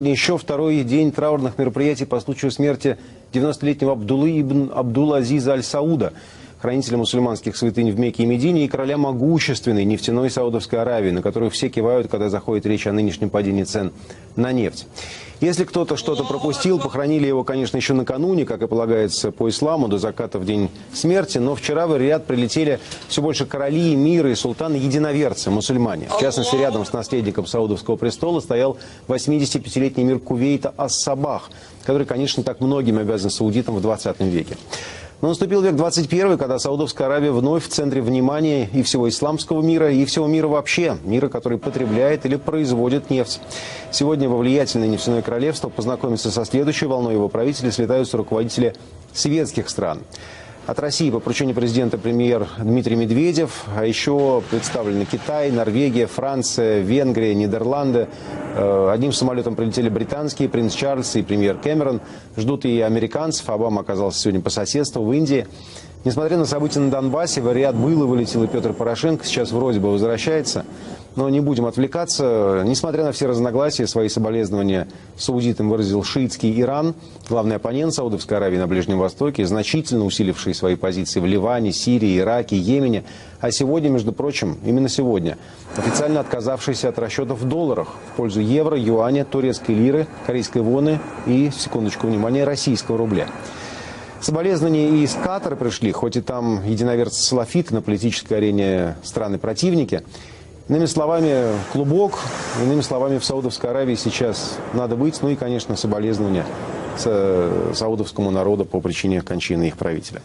Еще второй день траурных мероприятий по случаю смерти 90-летнего Абдуллы ибн Абдул-Азиза аль-Сауда, хранителя мусульманских святынь в Мекке и Медине и короля могущественной нефтяной Саудовской Аравии, на которую все кивают, когда заходит речь о нынешнем падении цен на нефть. Если кто-то что-то пропустил, похоронили его, конечно, еще накануне, как и полагается по исламу, до заката в день смерти, но вчера в Риад прилетели все больше короли, эмиры и султаны-единоверцы, мусульмане. В частности, рядом с наследником Саудовского престола стоял 85-летний эмир Кувейта Ас-Сабах, который, конечно, так многим обязан саудитам в 20 веке. Но наступил век 21, когда Саудовская Аравия вновь в центре внимания и всего исламского мира, и всего мира вообще. Мира, который потребляет или производит нефть. Сегодня во влиятельное нефтяное королевство познакомиться со следующей волной его правителей слетаются руководители светских стран. От России по поручению президента премьер Дмитрий Медведев, а еще представлены Китай, Норвегия, Франция, Венгрия, Нидерланды. Одним самолетом прилетели британские, принц Чарльз и премьер Кэмерон. Ждут и американцев. Обама оказался сегодня по соседству в Индии. Несмотря на события на Донбассе, в Риад был и вылетел и Петр Порошенко. Сейчас вроде бы возвращается. Но не будем отвлекаться. Несмотря на все разногласия, свои соболезнования саудитам выразил шиитский Иран, главный оппонент Саудовской Аравии на Ближнем Востоке, значительно усиливший свои позиции в Ливане, Сирии, Ираке, Йемене. А сегодня, между прочим, именно сегодня, официально отказавшийся от расчетов в долларах в пользу евро, юаня, турецкой лиры, корейской воны и, секундочку внимания, российского рубля. Соболезнования и из Катара пришли, хоть и там единоверцы-салафиты на политической арене страны-противники. Иными словами, клубок, иными словами, в Саудовской Аравии сейчас надо быть. Ну и, конечно, соболезнования саудовскому народу по причине кончины их правителя.